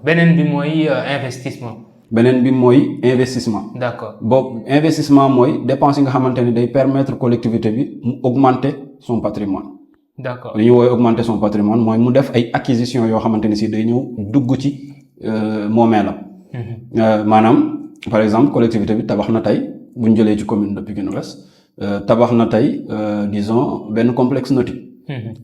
beneen bi mooy investissement. beneen bi mooy investissement. d'accord boobu investissement mooy dépense yi nga xamante ni day permettre collectivité bi mu augmenter son patrimoine. d'accord li ñu woowee augmenter son patrimoine mooy mu def ay acquisition yoo xamante ni si day ñëw dugg ci moomeelam. maanaam par exemple collectivité bi tabax na tey bu ñu jëlee ci commune de Pikine Ouest tabax na tey disons benn complexe nautique.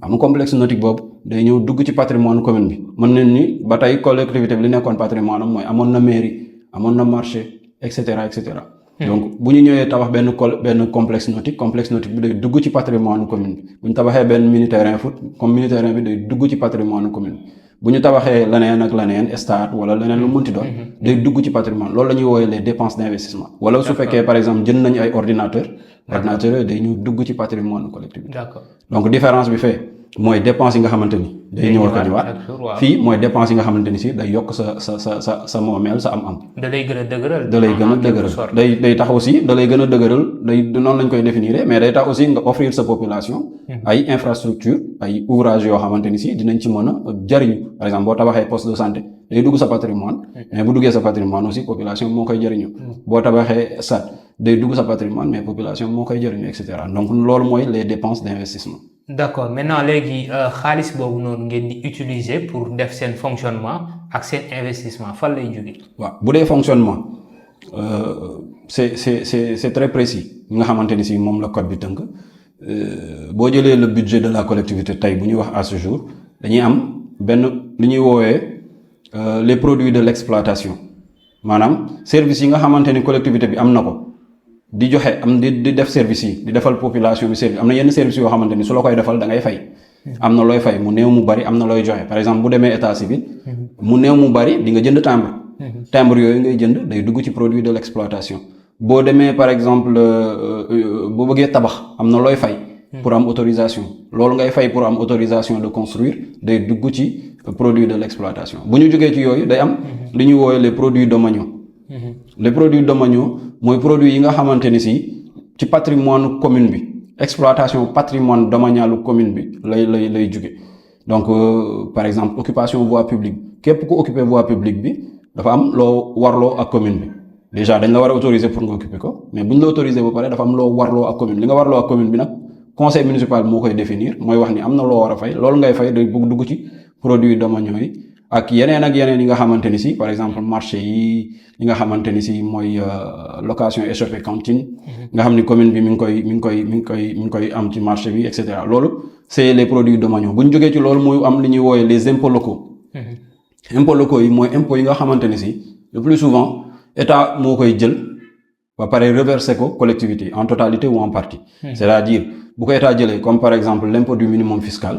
am complexe nautique boobu day ñëw dugg ci patrimoine commune bi mën nañ ni ba tey collectivité bi li nekkoon patrimoine am mooy amoon na mairie amoon na marché et cetera et cetera. donc bu ñu ñëwee tabax benn complexe nautique bi day dugg ci patrimoine commune bi bu ñu tabaxee benn mini terrain foot comme mini terrain bi day dugg ci patrimoine commune bi bu ñu tabaxee leneen ak leneen stade wala leneen lu mënti doon day dugg ci patrimoine loolu la ñuy woowee les dépenses d'investissement wala su fekkee par exemple jënd nañu ay ordinateurs yooyu day ñu dugg ci patrimoine collectivité. d'accord donc différence bi fee mooy dépense yi nga xamante ni day ñëw ak a ñëwaat fii mooy dépense yi nga xamante ni si day yokk sa moomeel sa am-am. da lay gën a dëgëral. day tax aussi da lay gën a dëgëral noonu lañ koy définir mais day tax aussi nga offrir sa population. ay infrastructure ay ouvrage yoo xamante ni si dinañ ci mën a jariñu par exemple boo tabaxee poste de santé day dugg sa patrimoine mais bu duggee sa patrimoine aussi population moo koy jariñu. boo tabaxee stade day dugg sa patrimoine mais population moo koy jariñu et cetera donc loolu mooy les dépenses d'investissement. d'accord maintenant léegi xaalis boobu noonu ngeen di utiliser pour def seen fonctionnement ak seen investissement fan lay jóge. waaw bu dee fonctionnement c'est très précis nga xamante ni si moom la code bi tënk boo jëlee le budget de la collectivité tey bu ñuy wax à ce jour dañuy am benn li ñuy woowee les produits de l'exploitation maanaam services yi nga xamante ni collectivité bi am na ko. di joxe am di def service yi di defal population bi service am na yenn service yoo xamante ni su la koy defal da ngay fay am na looy fay mu néew mu bari am na looy joxe par exemple bu demee état civil mu néew mu bari di nga jënd timbre yooyu ngay jënd day dugg ci produit de l'exploitation boo demee par exemple boo bëggee tabax am na looy fay pour am autorisation loolu ngay fay pour am autorisation de construire day dugg ci produit de l'exploitation bu ñu jógee ci yooyu day am li ñuy woowee les produits domaniaux les produits domaniaux mooy produit yi nga xamante ni si ci patrimoine commune bi exploitation patrimoine domanial commune bi lay jóge donc par exemple occupation voie publique képp ku occuper voie publique bi dafa am loo warloo ak commune bi déjà dañ la war a autoriser pour nga occuper ko mais bu ñu la autoriser ba pare dafa am loo warloo ak commune li nga warloo ak commune bi nag conseil municipal moo koy définir mooy wax ni am na loo war a fay loolu ngay fay day bëgg dugg ci produits domaniaux yi ak yeneen yi nga xamante ni si par exemple marché yi nga xamante ni si mooy location échoppée cantine nga xam ni commune bi mi ngi koy am ci marché bi et cetera loolu c'est les produits domaniaux bu ñu jógee ci loolu mooy am li ñuy wooyee les impôts locaux. impôts locaux yi mooy impôts yi nga xamante ni si le plus souvent état moo koy jël ba pare reverser ko collectivité en totalité ou en partie. c'est-à-dire bu ko état jëlee comme par exemple l'impôt du minimum fiscal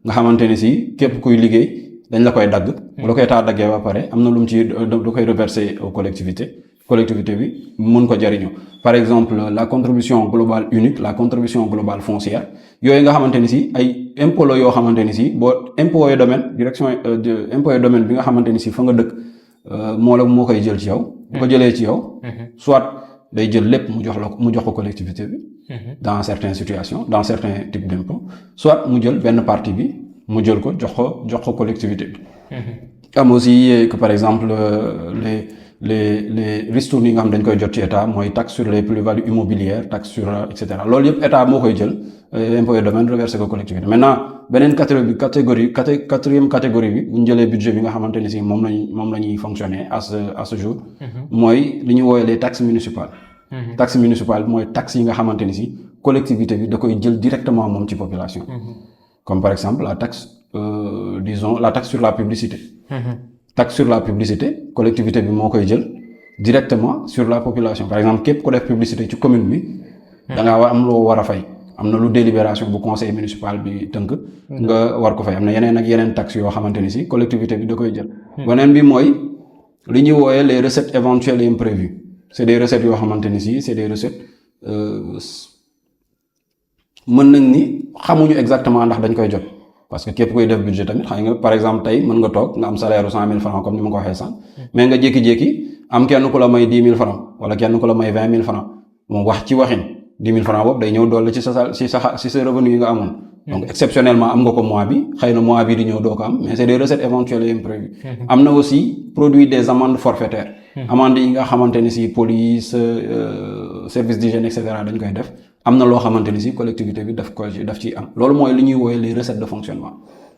nga xamante ni si képp kuy liggéey. dañ la koy dagg bu la koy taa daggee ba pare am na lu mu ci du koy reverser aux collectivité bi mën ko jariñoo par exemple la contribution globale unique la contribution globale foncière yooyu nga xamante ni si ay impôt la yoo xamante ni si boo impôt et domaine direction impôt et domaine bi nga xamante ni si fa nga dëkk moo koy jël ci yow bu ko jëlee ci yow soit day jël lépp mu jox ko collectivité bi dans certaines situations dans certains types d'impôts soit mu jël benn partie bi mu jël ko jox ko collectivité bi. am aussi que par exemple les ristournes yi nga xam dañ koy jot ci état mooy taxe sur les plus-values immobilières taxe sur et cetera loolu yëpp état moo koy jël impôt et domaine reversé ko collectivité maintenant beneen quatrième catégorie bi bu ñu jëlee budget bi nga xamante ni si moom la ñuy fonctionner à ce jour. mooy li ñu woowee les taxes municipales. taxe municipale mooy taxes yi nga xamante ni si collectivité bi da koy jël directement moom ci population. Comme par exemple la taxe la taxe sur la publicité. Taxe sur la publicité collectivité bi moo koy jël directement sur la population par exemple képp ku def publicité ci commune bi. da ngaa war am loo war a fay am na lu délibération bu conseil municipal bi tënk. nga war ko fay am na yeneen ak yeneen taxes yoo xamante ni si collectivité bi da koy jël. beneen bi mooy li ñuy wooyee les recettes éventuelles et imprévues c'est des recettes yoo xamante ni si c'est des recettes. mën nañ ni xamuñu exactement ndax dañ koy jot parce que képp koy def budget tamit xam nga par exemple tey mën nga toog nga am salaire 100 000 francs comme ni ma ko waxee sànq mais nga jékki-jékki am kenn ku la may 10 000 francs wala kenn ku la may 20 000 francs moom wax ci waxin 10 000 francs boobu day ñëw dolli ci sa revenu yi nga amoon donc exceptionnellement am nga ko mois bi xëy na mois bi di ñëw doo ko am mais c'est des recettes éventuelles et imprévues. am na aussi produit des amendes forfaitaires. amendes yi nga xamante ni si police service d'hygiène et cetera dañ koy def am na loo xamante ni si collectivité bi daf ciy am loolu mooy li ñuy woowe les recettes de fonctionnement.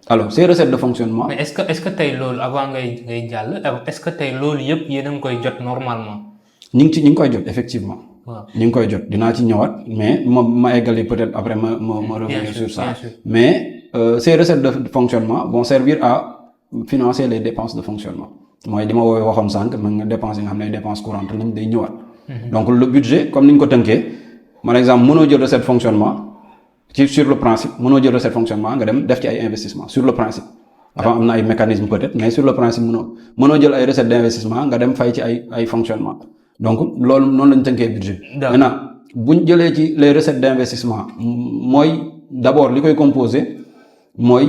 alors ces recettes de fonctionnement. mais est-ce que tey loolu avant ngay jàll est-ce que tey loolu yëpp yéen a ngi koy jot normalement. ñu ngi koy jot effectivement. ñu ngi koy jot dinaa ci ñëwaat mais ma eggali peut-être après ma revenir sur ça. mais ces recettes de fonctionnement vont servir à financer les dépenses de fonctionnement mooy li ma waxoon sànq mën nga dépenses yi nga xam ne dépenses courantes lañ day ñëwaat. donc le budget comme ni ñu ko tënkee par exemple mënoo jël recette fonctionnement. sur le principe mënoo jël recette fonctionnement nga dem def ci ay investissement sur le principe avant am na ay mécanismes peut-être mais sur le principe mënoo jël ay recettes d'investissement nga dem fay ci ay fonctionnement donc loolu noonu lañ tënkee budget. maintenant buñ jëlee ci les recettes d'investissement mooy d'abord li koy composer mooy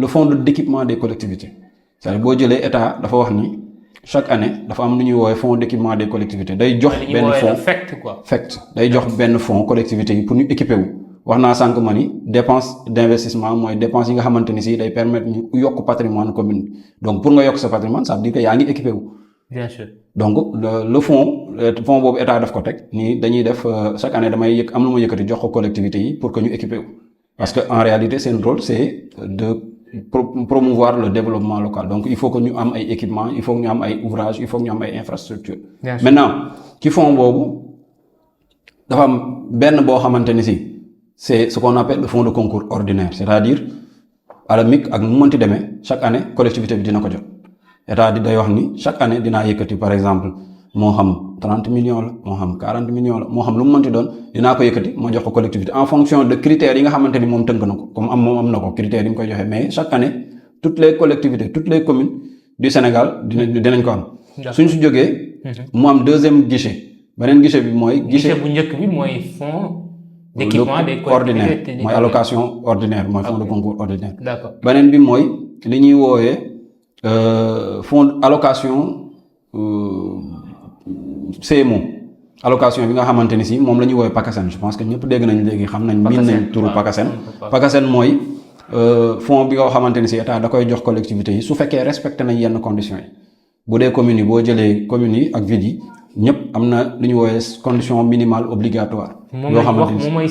le fonds d'équipement des collectivités c'est-à-dire boo jëlee état dafa wax ni chaque année dafa am lu ñuy woowee fonds d'équipement des collectivités day jox benn fonds FECT day jox benn fonds collectivités yi pour ñu équiper wu wax naa sànq ma ni dépense d'investissement mooy dépense yi nga xamante ni si day permettre ñu yokk patrimoine commune bi donc pour nga yokk sa patrimoine ça veut dire que yaa ngi équipé wu. bien sûr donc le fonds boobu état daf ko teg nii dañuy def chaque année damay am lu ma yëkkati jox ko collectivités yi pour que ñu équipé wu parce que en réalité seen rôle c'est de promouvoir le développement local donc il faut que ñu am ay équipements il faut que ñu am ay ouvrages il faut que ñu am ay infrastructures. maintenant ci fonds boobu dafa am benn boo xamante ni si c'est ce qu'on appelle le fonds de concours ordinaire c'est-à-dire à la MIC ak nu mu mënti demee chaque année collectivité bi dina ko jot état di day wax ni chaque année dinaa yëkkati par exemple moo xam 30 millions la moo xam 40 millions la moo xam lu mu mënti doon dinaa ko yëkkati moo jox ko collectivité en fonction de critères yi nga xamante ni moom tënk na ko comme moom am na ko critères yi mu koy joxe mais chaque année toutes les collectivités toutes les communes du Sénégal dinañ ko am. suñ si jógee. mu am deuxième guichet beneen guichet bi mooy. guichet bu njëkk bi mooy fonds d'équipement des collectivités mooy allocation ordinaire mooy fonds de concours ordinaire. d'accord beneen bi mooy li ñuy woowee fonds allocation. CMO allocation bi nga xamante ni si moom la ñuy woowee PACASEN je pense que ñëpp dégg nañ léegi xam nañ miin nañ turu PACASEN mooy fonds bi nga xamante ni si état da koy jox collectivités yi su fekkee respecté nañ yenn conditions yi bu dee communes yi boo jëlee communes yi ak villes yi ñëpp am na lu ñu woowee condition minimale obligatoire yoo xamante ni moom mooy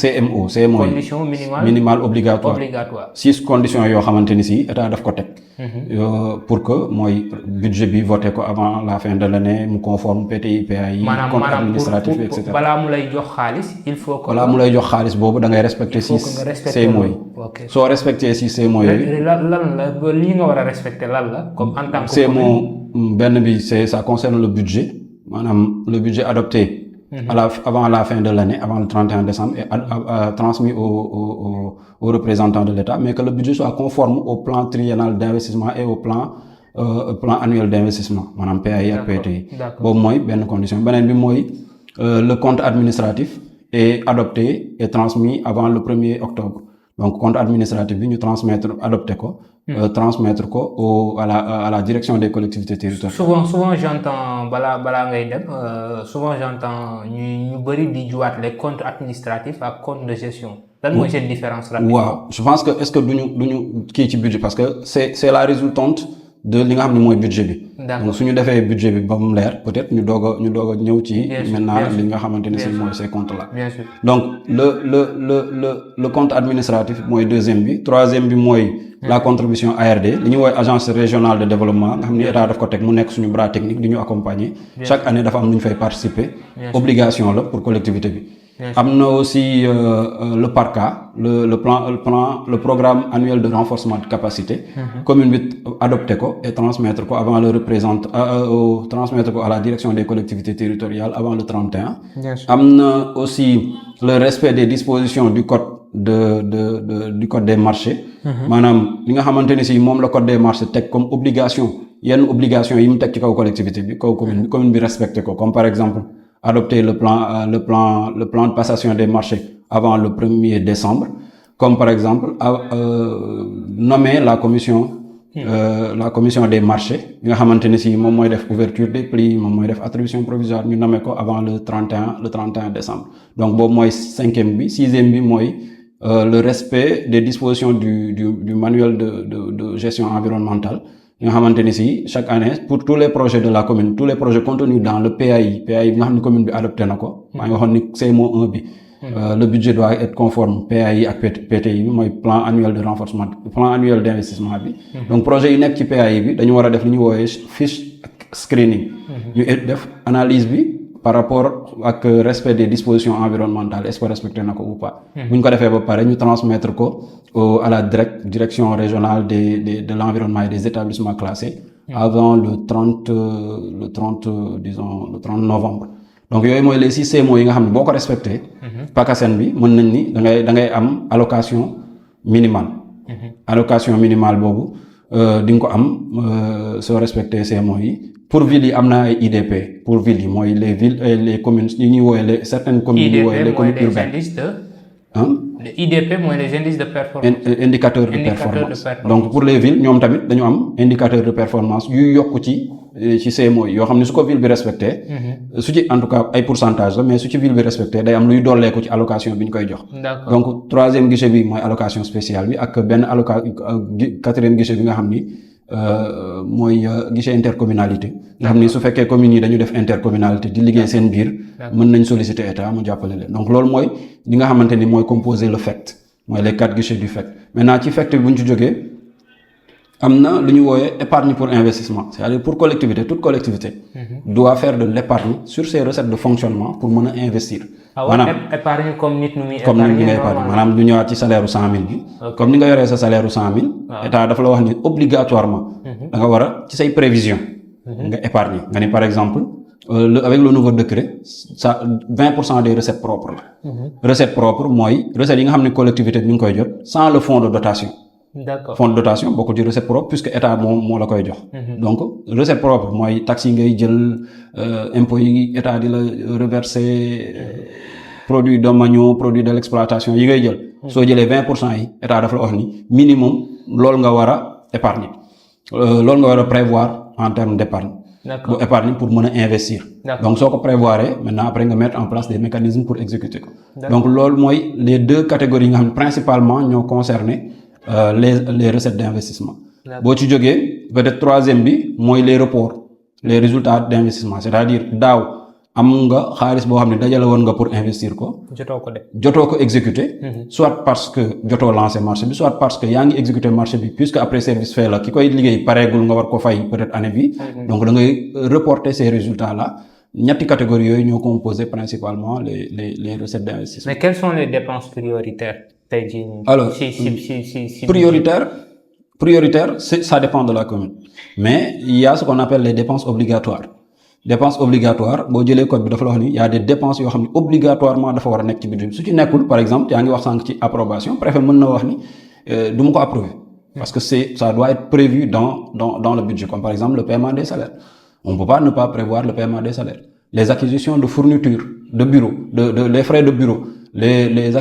CMO condition minimale obligatoire 6 conditions yoo xamante ni si état daf ko teg pour que mooy budget bi voté ko avant la fin de l'année mu conforme PTI PAI compte administratif et cetera balaa mu lay jox xaalis il faut que balaa mu lay jox xaalis boobu da ngay respecter 6 CMO yi soo respecté 6 CMO yooyu lan la lii nga war a respecter lan la comme en tant que CMO benn bi ça concerne le budget maanaam le budget adopté avant la fin de l'année avant le 31 décembre et transmis aux représentants de l'État mais que le budget soit conforme au plan triennal d'investissement et au plan annuel d'investissement maanaam PAI ak PTI boobu mooy benn condition beneen bi mooy le compte administratif est adopté et transmis avant le 1er octobre donc compte administratif bi ñu adopté ko transmettre ko à la direction des collectivités territoriales. souvent j'entends balaa ngay dem souvent j'entends ñu bëri di juwaat les comptes administratifs ak compte de gestion. lan mooy seen différence là. waaw je pense que est-ce que duñu kii ci budget parce que c'est la résultante de li nga xam ne mooy budget bi. donc su ñu defee budget bi ba mu leer peut-être ñu doog a ñëw ci. maintenant li nga xamante ne si mooy ces comptes là. bien sûr donc le compte administratif mooy deuxième bi troisième bi mooy. la contribution ARD li ñuy woowee agence régionale de développement nga xam ne état daf ko teg mu nekk suñu bras technique di ñu accompagner. chaque année dafa am lu ñu fay participer. obligation la pour collectivité bi. am na aussi le PARCA le programme annuel de renforcement de capacité. commune bi adopté ko et transmettre ko avant transmettre ko à la direction des collectivités territoriales avant le 31. am na aussi le respect des dispositions du code du code des marchés. maanaam li nga xamante ni si moom la code des marchés teg comme obligation yenn obligation yi mu teg ci kaw collectivité bi kaw commune bi respecté ko comme par exemple adopter le plan de passation des marchés avant le 1er décembre comme par exemple nommer la commission la commission des marchés bi nga xamante ne si moom mooy def ouverture des prix moom mooy def attribution provisoire ñu nommé ko avant le 31 décembre donc boobu mooy 5e bi 6e bi mooy le respect des dispositions du manuel de gestion environnementale nga xamante ni si chaque année pour tous les projets de la commune tous les projets contenus dans le PAI bi nga xam ne commune bi adopté na ko maa ngi waxoon ni CMO 1 bi le budget doit être conforme PAI ak PTI bi mooy plan annuel de renforcement plan annuel d'investissement bi donc projet yi nekk ci PAI bi dañu war a def li ñu woowee fiche screening ñu def analyse bi par rapport ak respect des dispositions environnementales est-ce que respecté na ko ou pas bu ñu ko defee ba pare ñu transmettre ko à la direction régionale de l'environnement et des établissements classés avant le 30 novembre donc yooyu mooy les 6 CMO yi nga xam ne boo ko respecté PACASEN bi mën nañ ni da ngay am allocation minimale allocation minimale boobu di nga ko am soo respecté CMO yi pour villes yi am na ay IDP pour villes yi mooy les villes et les communes yi ñuy woowee certaines communes yi ñuy woowee les communes urbaines IDP mooy les indices de performance. Indicateurs de performance donc pour les villes ñoom tamit dañu am indicateur de performance yuy yokk ci CMO yi yoo xam ne su ko ville bi respecté su ci en tout cas ay pourcentage la mais su ci ville bi respecté day am luy dolleeku ci allocation bi ñu koy jox donc 3e guichet bi mooy allocation spéciale bi ak benn 4e guichet bi nga xam ni mooy guichet intercommunalité nga xam ni su fekkee communes yi dañu def intercommunalité di liggéey seen biir mën nañ solliciter état mu jàppale leen donc loolu mooy li nga xamante ni mooy composer le FECT mooy les 4 guichets du FECT maintenant ci FECT bi bu ñu ci jógee am na lu ñu wooyee épargne pour investissement c'est-à-dire pour toute collectivité doit faire de l'épargne sur ses recettes de fonctionnement pour mën a investir maanaam épargne comme nit ñi ngay épargne maanaam ñu ñëwaat ci salaire u 100 000 bi comme ni nga yoree sa salaire u 100 000 état dafa la wax ni obligatoirement da nga war a ci say prévision nga épargne nga ni par exemple avec le nouveau décret ça 20% des recettes propres la recette propre mooy recettes yi nga xam ne collectivité bi ñu ngi koy jot sans le fonds de dotation d'accord fonds de dotation bokkul ci recette propre puisque état moo la koy jox donc recette propre mooy taxes yi ngay jël impôts yi état di la reverser produits domaniaux produits de l'exploitation yi ngay jël soo jëlee 20% yi état dafa la wax ni minimum loolu nga war a épargner loolu nga war a prévoir en termes d'épargne bu épargne pour mën a investir donc soo ko prévoir maintenant après nga mettre en place des mécanismes pour exécuter ko donc loolu mooy les 2 catégories yi nga xam ne principalement ñoo concerné les recettes d'investissement boo ci jógee peut-être 3e bi mooy les reports les résultats d'investissement c'est-à-dire daaw am nga xaalis boo xam ne dajale woon nga pour investir ko jotoo ko exécuter soit parce que jotoo lancer marché bi soit parce que yaa ngi exécuter marché bi puisque après service fait la ki koy liggéey pareegul nga war ko fay peut-être année bi donc da ngay reporter ces résultats là ñetti catégories yooyu ñoo composer principalement les recettes d'investissement. Mais quelles sont les dépenses prioritaires tey jii alors prioritaire ça dépend de la commune mais il y a ce qu'on appelle les dépenses obligatoires dépenses obligatoires boo jëlee code bi dafa la wax ni il y a des dépenses yoo xam ne obligatoirement dafa war a nekk ci budget bi su ci nekkul par exemple yaa ngi wax sànq ci approbation préfet mën na wax ni du ma ko approuver parce que ça doit être prévu dans le budget comme par exemple le paiement des salaires on peut pas ne pas prévoir le paiement des salaires les acquisitions de fournitures de bureaux les frais de bureau les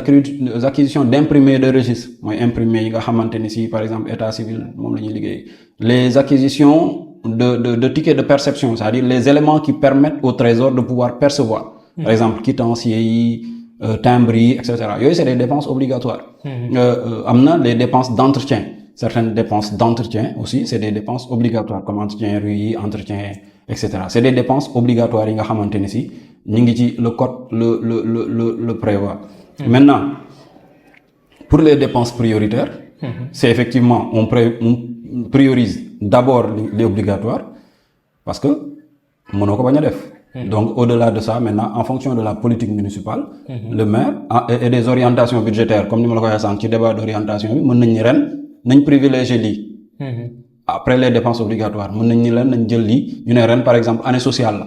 acquisitions d'imprimés de registre mooy imprimés yi nga xamante ni si par exemple état civil moom la ñuy liggéey les acquisitions de tickets de perception c'est-à-dire les éléments qui permettent au trésor de pouvoir percevoir par exemple quitanciers yi timbres yi etc. yooyu c'est des dépenses obligatoires am na les dépenses d'entretien certaines dépenses d'entretien aussi c'est des dépenses obligatoires comme entretien rue yi entretien etc. c'est des dépenses obligatoires yi nga xamante ni si ñu ngi ci le code le prévoit maintenant pour les dépenses prioritaires c'est effectivement on priorise d'abord les obligatoires parce que mënoo ko bañ a def donc au-delà de ça maintenant en fonction de la politique municipale le maire et des orientations budgétaires comme ni ma la ko waxee sànq ci débat d'orientation bi mën nañ ni ren nañ privilégier lii après les dépenses obligatoires mën nañ ni ren nañ jël lii ñu ne ren par exemple année sociale la